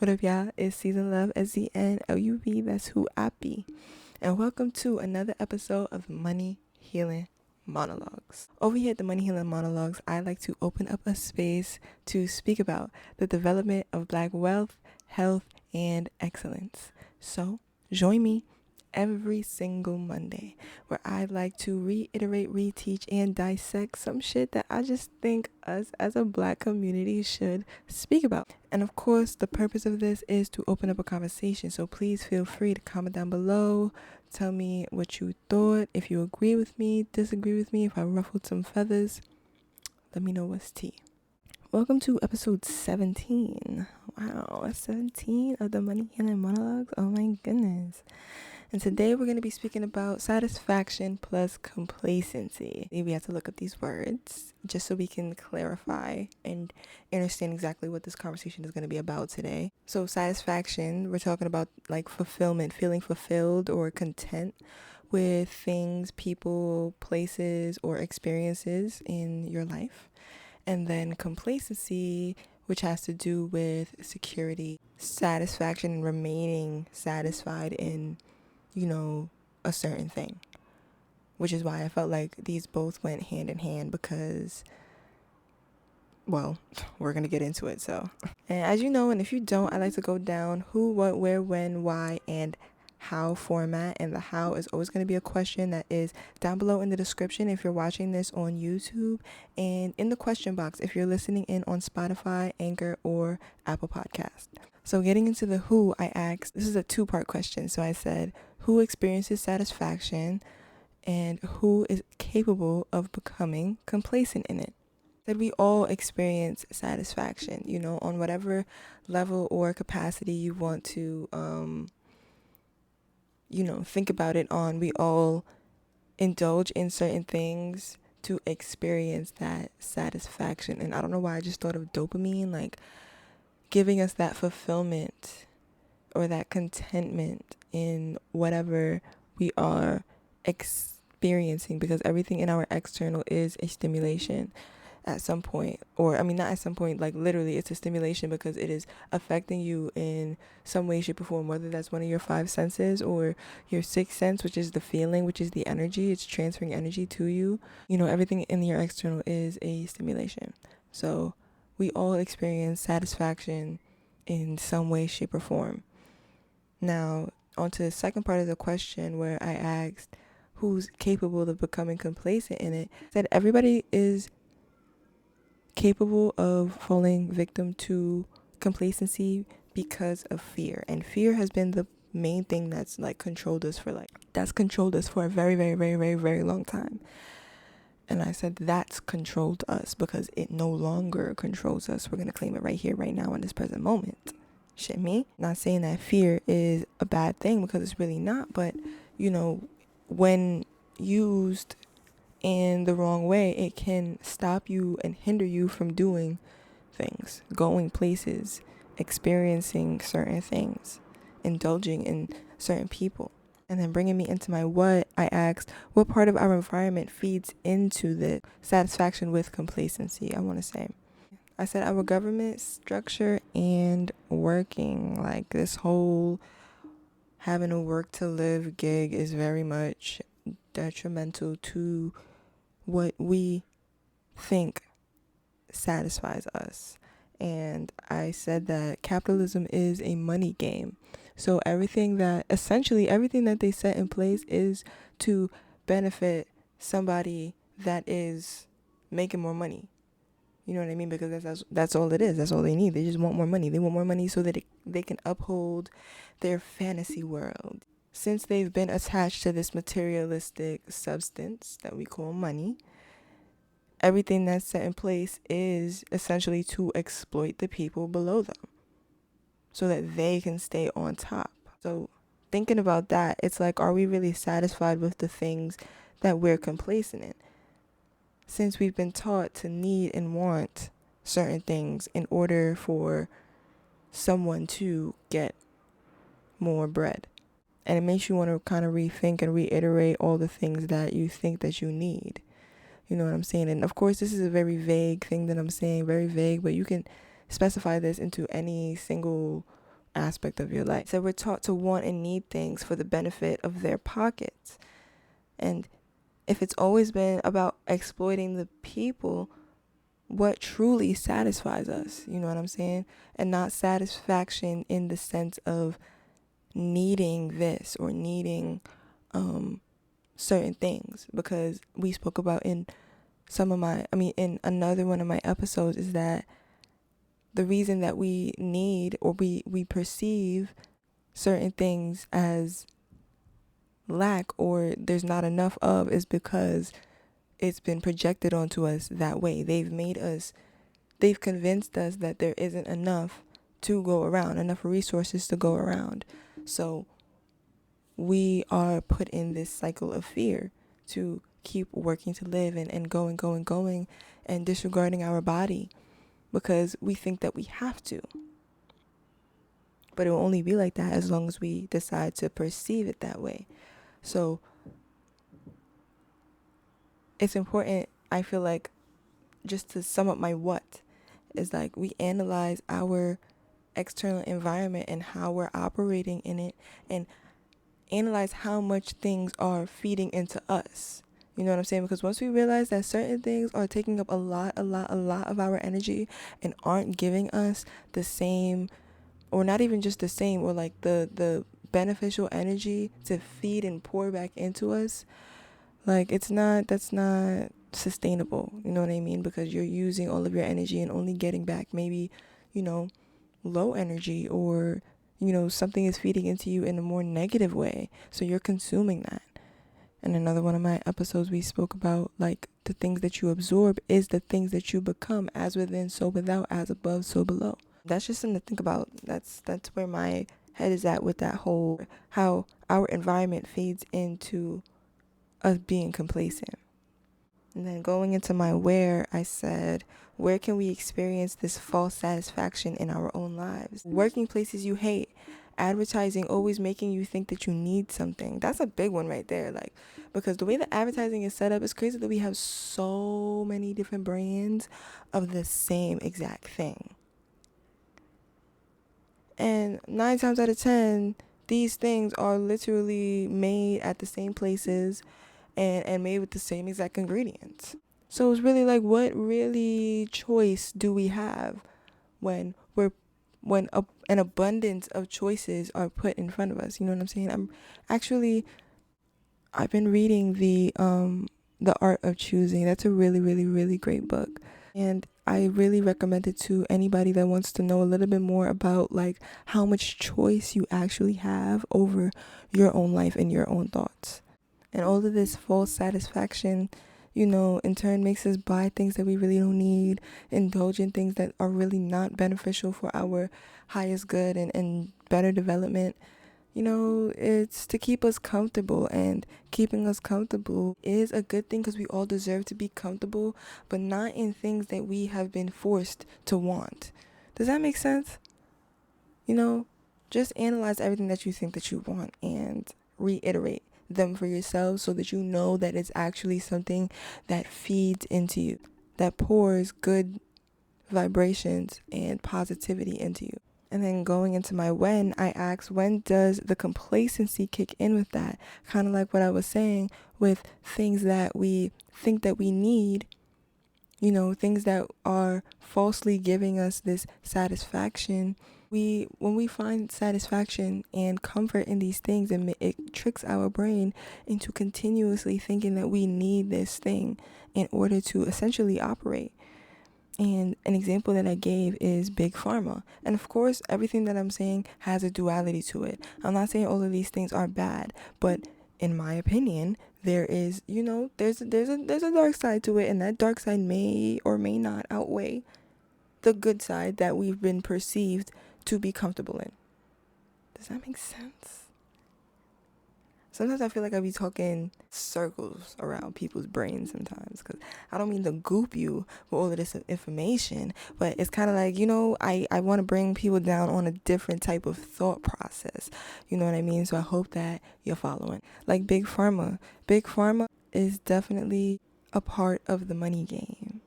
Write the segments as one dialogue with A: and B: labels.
A: What up, y'all? It's Season Love, SZNLUV. That's who I be. And welcome to another episode of Money Healing Monologues. Over here at the Money Healing Monologues, I like to open up a space to speak about the development of Black wealth, health, and excellence. So, join me every single Monday where I like to reiterate, reteach, and dissect some shit that I just think us as a Black community should speak about. And of course, the purpose of this is to open up a conversation. So please feel free to comment down below. Tell me what you thought. If you agree with me, disagree with me, if I ruffled some feathers, let me know what's tea. Welcome to episode 17. Wow, 17 of the Money Healing Monologues. Oh my goodness. And today we're going to be speaking about satisfaction plus complacency. We have to look up these words just so we can clarify and understand exactly what this conversation is going to be about today. So satisfaction, we're talking about like fulfillment, feeling fulfilled or content with things, people, places, or experiences in your life. And then complacency, which has to do with security, satisfaction, and remaining satisfied in a certain thing, which is why I felt like these both went hand in hand because, well, we're going to get into it. So, and as you know, and if you don't, I like to go down who, what, where, when, why, and how format. And the how is always going to be a question that is down below in the description if you're watching this on YouTube, and in the question box if you're listening in on Spotify, Anchor, or Apple Podcast. So getting into the who, I asked, this is a two-part question. So I said, who experiences satisfaction and who is capable of becoming complacent in it? That we all experience satisfaction, on whatever level or capacity you want to, think about it on. We all indulge in certain things to experience that satisfaction. And I don't know why I just thought of dopamine, like giving us that fulfillment or that contentment in whatever we are experiencing, because everything in our external is a stimulation at some point, or I mean not at some point, like literally it's a stimulation because it is affecting you in some way, shape, or form, whether that's one of your five senses or your sixth sense, which is the feeling, which is the energy. It's transferring energy to you. Everything in your external is a stimulation. So we all experience satisfaction in some way, shape, or form. Now, on to the second part of the question where I asked who's capable of becoming complacent in it. I said everybody is capable of falling victim to complacency because of fear. And fear has been the main thing that's controlled us for a very, very, very, very, very long time. And I said that's controlled us because it no longer controls us. We're going to claim it right here, right now, in this present moment. Shit me. Not saying that fear is a bad thing, because it's really not. But, when used in the wrong way, it can stop you and hinder you from doing things, going places, experiencing certain things, indulging in certain people. And then bringing me into my what, I asked, what part of our environment feeds into the satisfaction with complacency? I said our government structure and working, like this whole having a work to live gig is very much detrimental to what we think satisfies us. And I said that capitalism is a money game. So essentially everything that they set in place is to benefit somebody that is making more money. You know what I mean? Because that's all it is. That's all they need. They just want more money. They want more money so that they can uphold their fantasy world. Since they've been attached to this materialistic substance that we call money, everything that's set in place is essentially to exploit the people below them so that they can stay on top. So thinking about that, it's like, are we really satisfied with the things that we're complacent in? Since we've been taught to need and want certain things in order for someone to get more bread. And it makes you want to kind of rethink and reiterate all the things that you think that you need. You know what I'm saying? And of course, this is a very vague thing that I'm saying, very vague, but you can specify this into any single aspect of your life. So we're taught to want and need things for the benefit of their pockets. And if it's always been about exploiting the people, what truly satisfies us, you know what I'm saying? And not satisfaction in the sense of needing this or needing certain things, because we spoke about in in another one of my episodes is that the reason that we need or we perceive certain things as lack or there's not enough of is because it's been projected onto us that way. They've convinced us that there isn't enough to go around, enough resources to go around. So we are put in this cycle of fear to keep working to live and going and disregarding our body because we think that we have to. But it will only be like that as long as we decide to perceive it that way. So it's important, I feel like, just to sum up my what, is like we analyze our external environment and how we're operating in it and analyze how much things are feeding into us. You know what I'm saying? Because once we realize that certain things are taking up a lot of our energy and aren't giving us the same, or not even just the same, or like the beneficial energy to feed and pour back into us, like that's not sustainable. You know what I mean? Because you're using all of your energy and only getting back maybe, low energy, or something is feeding into you in a more negative way, so you're consuming that. In another one of my episodes, we spoke about like the things that you absorb is the things that you become, as within so without, as above so below. That's just something to think about. That's where my head is at with that whole how our environment feeds into us being complacent. And then going into my where, I said, where can we experience this false satisfaction in our own lives? Working places you hate, advertising always making you think that you need something. That's a big one right there. Like, because the way that advertising is set up, it's crazy that we have so many different brands of the same exact thing. And 9 times out of 10, these things are literally made at the same places and made with the same exact ingredients. So it's really like, what really choice do we have when an abundance of choices are put in front of us? You know what I'm saying? I've been reading the Art of Choosing. That's a really, really, really great book. And I really recommend it to anybody that wants to know a little bit more about like how much choice you actually have over your own life and your own thoughts. And all of this false satisfaction, in turn makes us buy things that we really don't need, indulge in things that are really not beneficial for our highest good and better development. It's to keep us comfortable, and keeping us comfortable is a good thing because we all deserve to be comfortable, but not in things that we have been forced to want. Does that make sense? Just analyze everything that you think that you want and reiterate them for yourselves so that you know that it's actually something that feeds into you, that pours good vibrations and positivity into you. And then going into my when, I asked, when does the complacency kick in with that? Kind of like what I was saying with things that we think that we need, things that are falsely giving us this satisfaction. When we find satisfaction and comfort in these things, it tricks our brain into continuously thinking that we need this thing in order to essentially operate. And an example that I gave is Big Pharma. And of course, everything that I'm saying has a duality to it. I'm not saying all of these things are bad, but in my opinion, there is, there's a dark side to it, and that dark side may or may not outweigh the good side that we've been perceived to be comfortable in. Does that make sense? Sometimes I feel like I be talking circles around people's brains sometimes, because I don't mean to goop you with all of this information, but it's kind of like, I want to bring people down on a different type of thought process. You know what I mean? So I hope that you're following. Like Big Pharma. Big Pharma is definitely a part of the money game.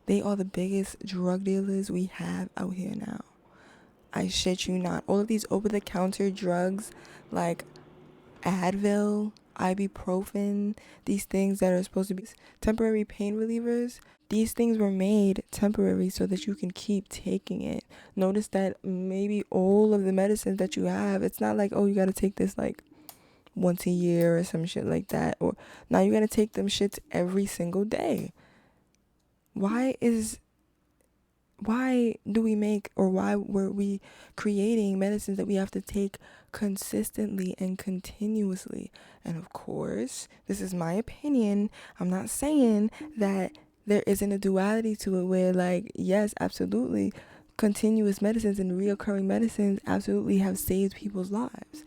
A: They are the biggest drug dealers we have out here now. I shit you not. All of these over-the-counter drugs like Advil, ibuprofen, these things that are supposed to be temporary pain relievers, these things were made temporary so that you can keep taking it. Notice that maybe all of the medicines that you have, it's not like, oh, you got to take this like once a year or some shit like that. Or now you got to take them shits every single day. Why do we make, or why were we creating medicines that we have to take consistently and continuously? And of course, this is my opinion. I'm not saying that there isn't a duality to it where, like, yes, absolutely, continuous medicines and reoccurring medicines absolutely have saved people's lives.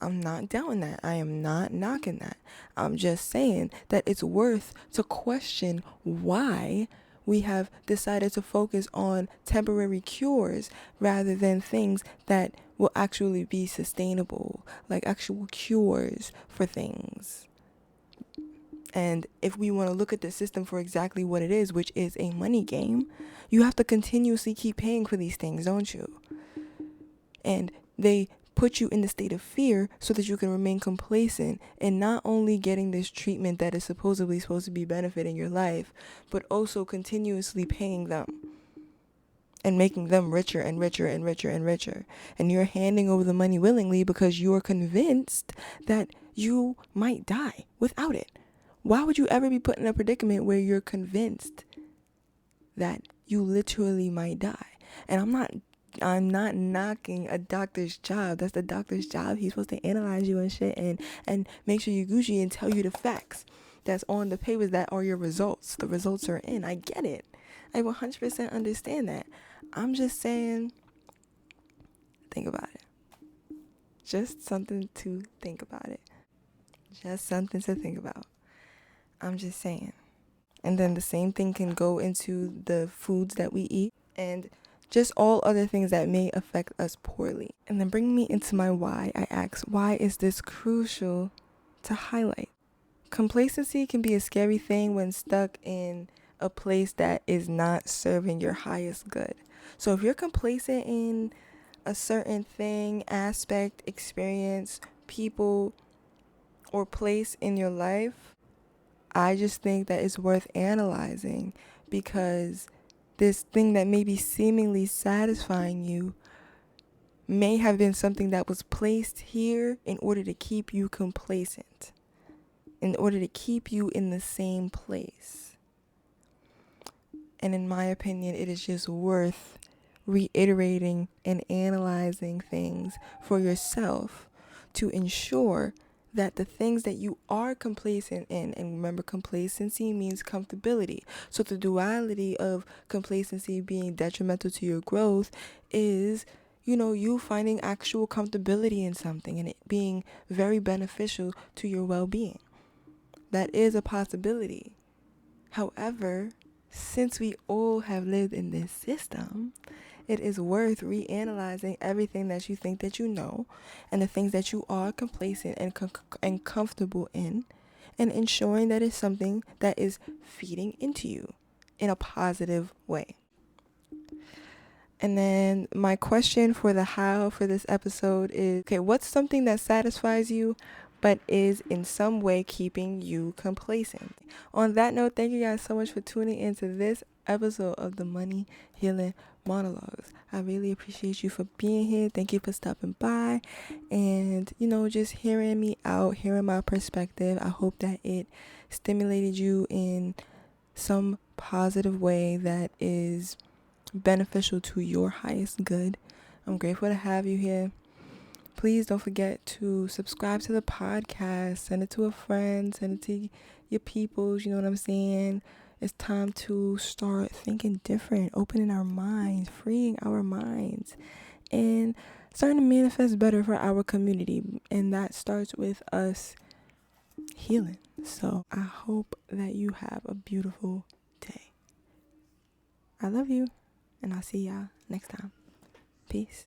A: I'm not doubting that. I am not knocking that. I'm just saying that it's worth to question why we have decided to focus on temporary cures rather than things that will actually be sustainable, like actual cures for things. And if we want to look at the system for exactly what it is, which is a money game, you have to continuously keep paying for these things, don't you? And they put you in the state of fear so that you can remain complacent and not only getting this treatment that is supposedly supposed to be benefiting your life, but also continuously paying them and making them richer and richer and richer and richer. And you're handing over the money willingly because you're convinced that you might die without it. Why would you ever be put in a predicament where you're convinced that you literally might die? And I'm not knocking a doctor's job. That's the doctor's job. He's supposed to analyze you and shit and make sure you're Gucci and tell you the facts that's on the papers that are your results. The results are in. I get it. I 100% understand that. I'm just saying, think about it. Just something to think about it. Just something to think about. I'm just saying. And then the same thing can go into the foods that we eat and just all other things that may affect us poorly. And then bringing me into my why, I ask, why is this crucial to highlight? Complacency can be a scary thing when stuck in a place that is not serving your highest good. So if you're complacent in a certain thing, aspect, experience, people, or place in your life, I just think that it's worth analyzing, because this thing that may be seemingly satisfying you may have been something that was placed here in order to keep you complacent, in order to keep you in the same place. And in my opinion, it is just worth reiterating and analyzing things for yourself to ensure that the things that you are complacent in, and remember, complacency means comfortability. So the duality of complacency being detrimental to your growth is, you finding actual comfortability in something and it being very beneficial to your well-being. That is a possibility. However, since we all have lived in this system, it is worth reanalyzing everything that you think that you know and the things that you are complacent and comfortable in, and ensuring that it's something that is feeding into you in a positive way. And then my question for the how for this episode is, okay, what's something that satisfies you but is in some way keeping you complacent? On that note, thank you guys so much for tuning into this episode of the Money Healing Monologues. I really appreciate you for being here. Thank you for stopping by and, just hearing me out, hearing my perspective. I hope that it stimulated you in some positive way that is beneficial to your highest good. I'm grateful to have you here. Please don't forget to subscribe to the podcast, send it to a friend, send it to your peoples, you know what I'm saying? It's time to start thinking different, opening our minds, freeing our minds, and starting to manifest better for our community. And that starts with us healing. So I hope that you have a beautiful day. I love you, and I'll see y'all next time. Peace.